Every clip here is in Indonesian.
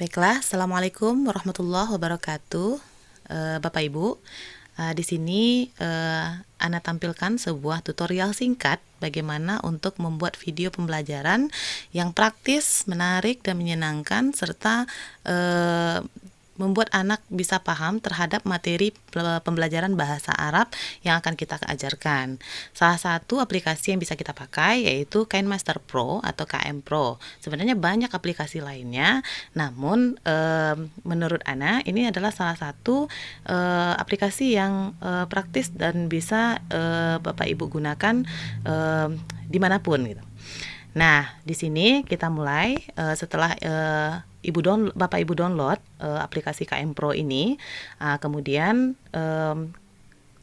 Baiklah, Assalamualaikum warahmatullahi wabarakatuh. Bapak Ibu, di sini Ana tampilkan sebuah tutorial singkat bagaimana untuk membuat video pembelajaran yang praktis, menarik, dan menyenangkan, serta membuat anak bisa paham terhadap materi pembelajaran bahasa Arab yang akan kita ajarkan. Salah satu aplikasi yang bisa kita pakai yaitu KineMaster Pro atau KM Pro. Sebenarnya banyak aplikasi lainnya, namun menurut Ana ini adalah salah satu aplikasi yang praktis dan bisa Bapak Ibu gunakan dimanapun gitu. Nah, di sini kita mulai setelah Bapak Ibu download aplikasi KM Pro ini, kemudian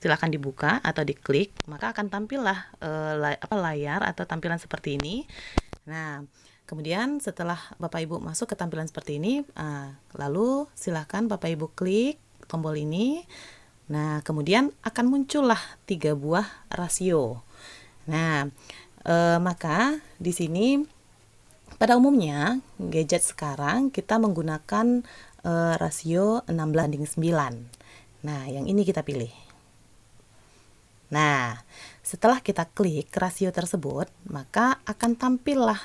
silakan dibuka atau diklik, maka akan tampillah layar atau tampilan seperti ini. Nah, kemudian setelah Bapak Ibu masuk ke tampilan seperti ini, lalu silakan Bapak Ibu klik tombol ini. Nah, kemudian akan muncullah 3 buah rasio. Nah, maka di sini pada umumnya gadget sekarang kita menggunakan rasio 16:9. Nah, yang ini kita pilih. Nah, setelah kita klik rasio tersebut, maka akan tampillah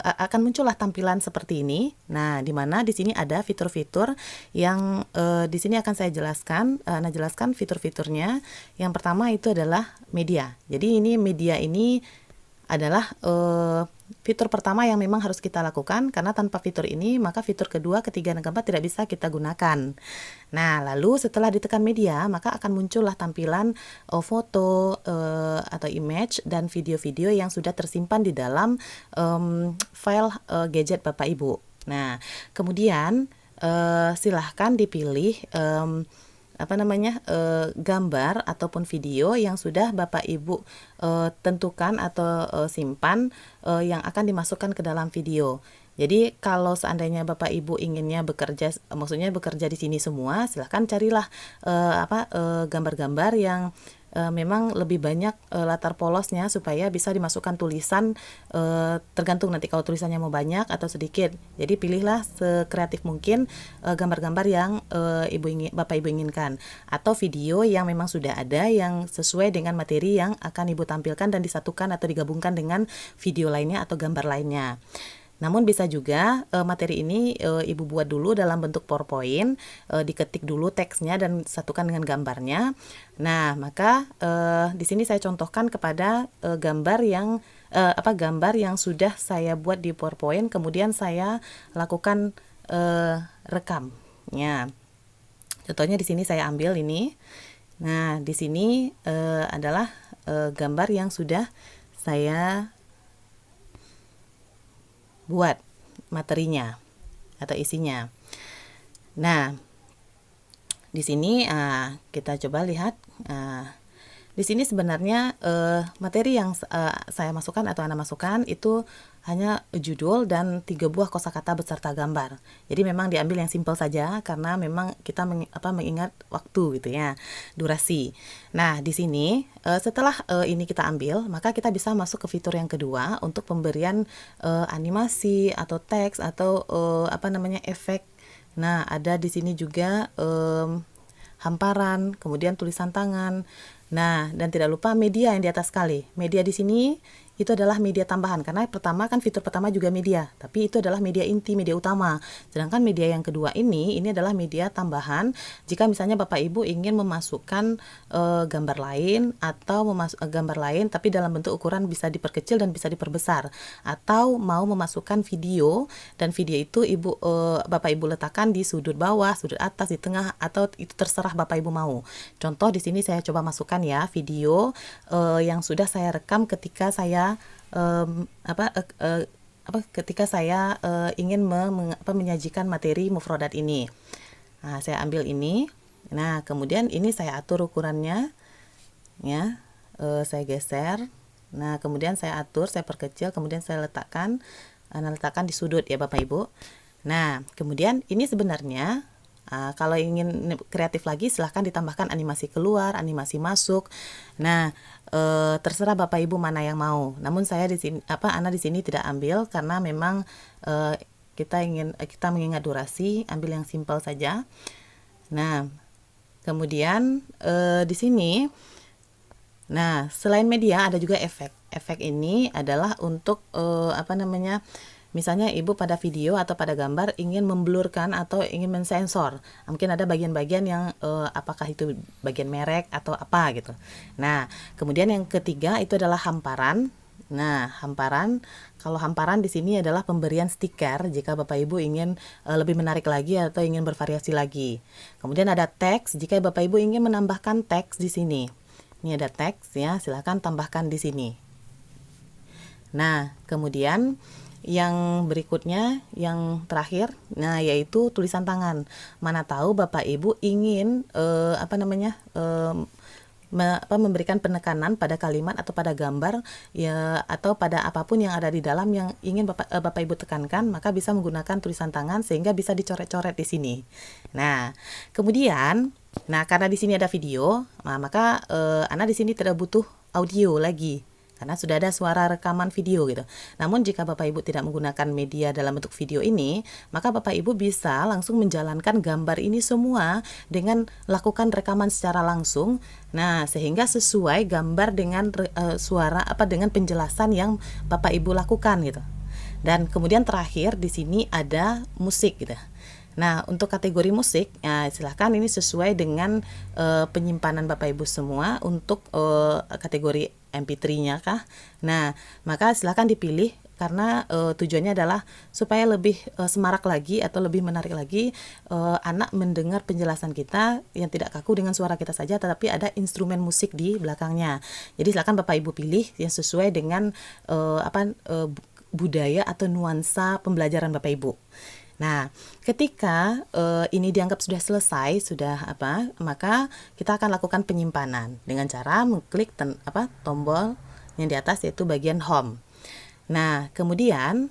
akan muncullah tampilan seperti ini. Nah, di mana di sini ada fitur-fitur yang di sini akan saya jelaskan. Jelaskan fitur-fiturnya. Yang pertama itu adalah media. Jadi ini media ini adalah fitur pertama yang memang harus kita lakukan, karena tanpa fitur ini maka fitur kedua, ketiga, dan keempat tidak bisa kita gunakan. Nah, lalu setelah ditekan media maka akan muncullah tampilan foto atau image dan video-video yang sudah tersimpan di dalam file gadget Bapak Ibu. Nah, kemudian silahkan dipilih gambar ataupun video yang sudah Bapak Ibu tentukan atau simpan yang akan dimasukkan ke dalam video. Jadi kalau seandainya Bapak Ibu inginnya bekerja di sini semua, silahkan carilah gambar-gambar yang memang lebih banyak latar polosnya supaya bisa dimasukkan tulisan, tergantung nanti kalau tulisannya mau banyak atau sedikit. Jadi pilihlah sekreatif mungkin gambar-gambar yang Bapak Ibu inginkan, atau video yang memang sudah ada yang sesuai dengan materi yang akan Ibu tampilkan dan disatukan atau digabungkan dengan video lainnya atau gambar lainnya. Namun bisa juga materi ini Ibu buat dulu dalam bentuk PowerPoint, diketik dulu teksnya dan satukan dengan gambarnya. Nah, maka di sini saya contohkan kepada gambar yang sudah saya buat di PowerPoint, kemudian saya lakukan rekamnya. Contohnya di sini saya ambil ini. Nah, di sini adalah gambar yang sudah saya buat materinya atau isinya. Nah, di sini kita coba lihat. Di sini sebenarnya materi yang saya masukkan atau Anda masukkan itu hanya judul dan 3 buah kosakata beserta gambar. Jadi memang diambil yang simpel saja karena memang kita mengingat waktu gitu ya, durasi. Nah, di sini setelah ini kita ambil, maka kita bisa masuk ke fitur yang kedua untuk pemberian animasi atau teks atau efek. Nah, ada di sini juga hamparan, kemudian tulisan tangan. Nah, dan tidak lupa media yang di atas sekali. Media di sini itu adalah media tambahan, karena pertama kan fitur pertama juga media, tapi itu adalah media inti, media utama. Sedangkan media yang kedua ini adalah media tambahan jika misalnya Bapak Ibu ingin memasukkan gambar lain atau gambar lain tapi dalam bentuk ukuran bisa diperkecil dan bisa diperbesar, atau mau memasukkan video dan video itu Bapak Ibu letakkan di sudut bawah, sudut atas, di tengah, atau itu terserah Bapak Ibu mau. Contoh di sini saya coba masukkan ya video yang sudah saya rekam ketika saya ingin menyajikan materi mufrodat ini. Nah, saya ambil ini. Nah, kemudian ini saya atur ukurannya, ya, saya geser. Nah, kemudian saya atur, saya perkecil, kemudian saya letakkan di sudut ya Bapak Ibu. Nah, kemudian ini sebenarnya kalau ingin kreatif lagi silahkan ditambahkan animasi keluar, animasi masuk. Nah, terserah Bapak Ibu mana yang mau. Namun saya di sini Ana di sini tidak ambil karena memang kita mengingat durasi, ambil yang simpel saja. Nah, kemudian di sini, nah selain media ada juga efek. Efek ini adalah untuk misalnya ibu pada video atau pada gambar ingin memblurkan atau ingin mensensor. Mungkin ada bagian-bagian yang apakah itu bagian merek atau apa gitu. Nah, kemudian yang ketiga itu adalah hamparan. Nah, kalau hamparan di sini adalah pemberian stiker jika Bapak Ibu ingin lebih menarik lagi atau ingin bervariasi lagi. Kemudian ada teks jika Bapak Ibu ingin menambahkan teks di sini. Ini ada teks ya, silakan tambahkan di sini. Nah, kemudian yang berikutnya, yang terakhir, nah yaitu tulisan tangan. Mana tahu Bapak Ibu ingin memberikan penekanan pada kalimat atau pada gambar ya, atau pada apapun yang ada di dalam yang ingin Bapak Ibu tekankan, maka bisa menggunakan tulisan tangan sehingga bisa dicoret-coret di sini. Nah, kemudian, karena di sini ada video, maka Ana di sini tidak butuh audio lagi, karena sudah ada suara rekaman video gitu. Namun jika Bapak Ibu tidak menggunakan media dalam bentuk video ini, maka Bapak Ibu bisa langsung menjalankan gambar ini semua dengan lakukan rekaman secara langsung. Nah, sehingga sesuai gambar dengan dengan penjelasan yang Bapak Ibu lakukan gitu. Dan kemudian terakhir di sini ada musik gitu. Nah, untuk kategori musik, ya silahkan ini sesuai dengan penyimpanan Bapak Ibu semua untuk kategori MP3-nya kah. Nah, maka silahkan dipilih karena tujuannya adalah supaya lebih semarak lagi atau lebih menarik lagi anak mendengar penjelasan kita yang tidak kaku dengan suara kita saja, tetapi ada instrumen musik di belakangnya. Jadi silahkan Bapak Ibu pilih yang sesuai dengan budaya atau nuansa pembelajaran Bapak Ibu. Nah, ketika ini dianggap sudah selesai, maka kita akan lakukan penyimpanan dengan cara mengklik tombol yang di atas yaitu bagian home. Nah, kemudian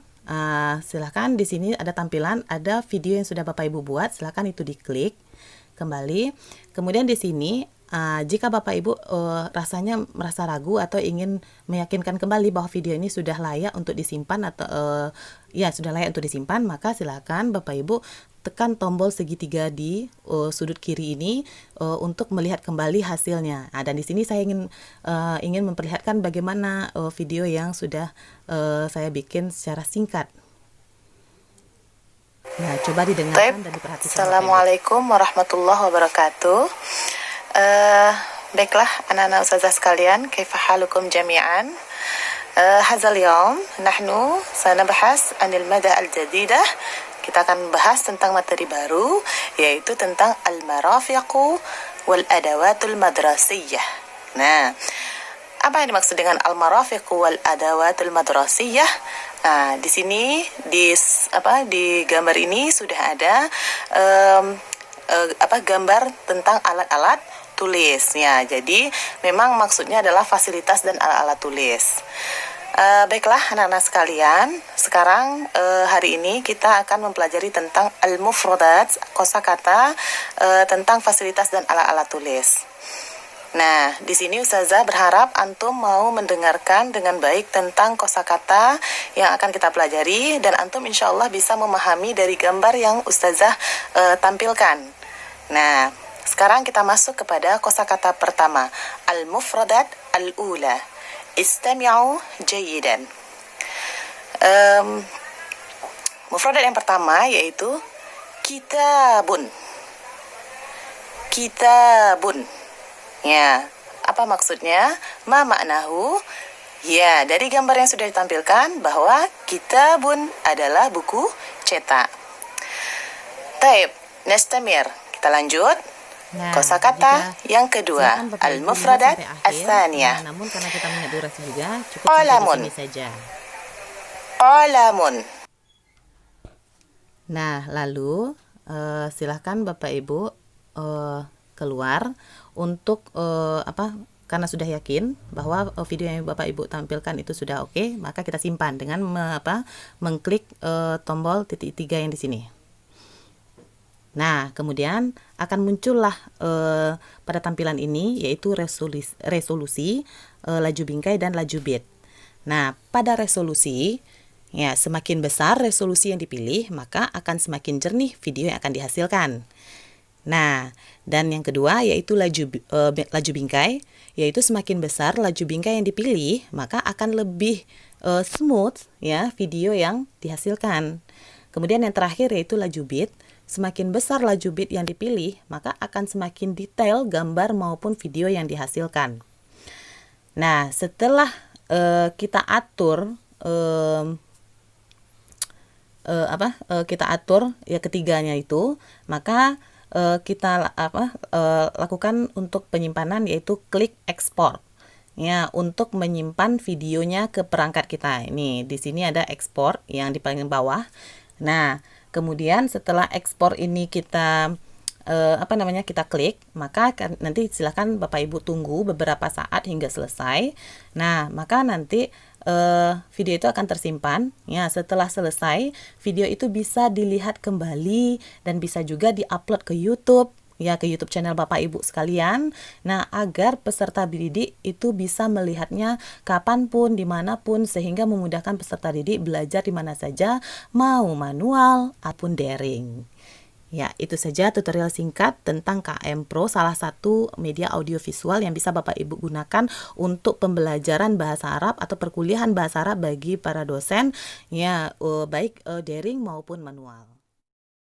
silakan di sini ada tampilan, ada video yang sudah Bapak Ibu buat, silakan itu diklik kembali. Kemudian di sini jika Bapak Ibu rasanya merasa ragu atau ingin meyakinkan kembali bahwa video ini sudah layak untuk disimpan atau sudah layak untuk disimpan, maka silakan Bapak Ibu tekan tombol segitiga di sudut kiri ini untuk melihat kembali hasilnya. Dan di sini saya ingin memperlihatkan bagaimana video yang sudah saya bikin secara singkat. Nah, coba didengarkan dan diperhatikan. Assalamualaikum warahmatullahi wabarakatuh. Baiklah anak-anak ustazah sekalian, kaifa halukum jami'an? Hadzal yaum nahnu sanabahas anil mada al-jadidah. Kita akan membahas tentang materi baru, yaitu tentang al-marafiqu wal adawatul madrasiyah. Nah, apa yang dimaksud dengan al-marafiqu wal adawatul madrasiyah? Nah, di sini di gambar ini sudah ada gambar tentang alat-alat tulis ya. Jadi memang maksudnya adalah fasilitas dan alat-alat tulis. Baiklah anak-anak sekalian, sekarang hari ini kita akan mempelajari tentang al-mufradat, kosakata tentang fasilitas dan alat-alat tulis. Nah, di sini Ustazah berharap antum mau mendengarkan dengan baik tentang kosakata yang akan kita pelajari, dan antum insya Allah bisa memahami dari gambar yang Ustazah tampilkan. Nah, sekarang kita masuk kepada kosakata pertama, al-mufradat al-ula. Istami'u jayidan. Mufradat yang pertama yaitu kitabun. Kitabun. Ya, apa maksudnya? Ma maknahu? Ya, dari gambar yang sudah ditampilkan bahwa kitabun adalah buku cetak. Taib, nastamir. Kita lanjut. Nah, kosakata yang kedua, al-mufradat as-tsaniyah. Namun karena kita punya durasi juga, cukup Qalamun. sampai di sini saja. Qalamun. Nah, lalu silahkan Bapak Ibu keluar untuk karena sudah yakin bahwa video yang Bapak Ibu tampilkan itu sudah oke, maka kita simpan dengan mengklik tombol titik 3 yang di sini. Nah, kemudian akan muncullah pada tampilan ini yaitu resolusi, laju bingkai dan laju bit. Nah, pada resolusi Ya, semakin besar resolusi yang dipilih, maka akan semakin jernih video yang akan dihasilkan. Nah, dan yang kedua yaitu laju bingkai, yaitu semakin besar laju bingkai yang dipilih, maka akan lebih smooth ya video yang dihasilkan. Kemudian yang terakhir yaitu laju bit. Semakin besar laju bit yang dipilih, maka akan semakin detail gambar maupun video yang dihasilkan. Nah, setelah kita atur kita atur ya ketiganya itu, maka kita lakukan untuk penyimpanan yaitu klik ekspor. Ya, untuk menyimpan videonya ke perangkat kita. Ini di sini ada ekspor yang di paling bawah. Nah, kemudian setelah ekspor ini kita kita klik, maka nanti silakan Bapak Ibu tunggu beberapa saat hingga selesai. Nah, maka nanti video itu akan tersimpan. Ya, setelah selesai, video itu bisa dilihat kembali dan bisa juga diupload ke YouTube. Ya, ke YouTube channel Bapak Ibu sekalian. Nah, agar peserta didik itu bisa melihatnya kapanpun, dimanapun, sehingga memudahkan peserta didik belajar di mana saja, mau manual ataupun daring. Ya, itu saja tutorial singkat tentang KM Pro, salah satu media audiovisual yang bisa Bapak Ibu gunakan untuk pembelajaran bahasa Arab atau perkuliahan bahasa Arab bagi para dosen, ya baik daring maupun manual.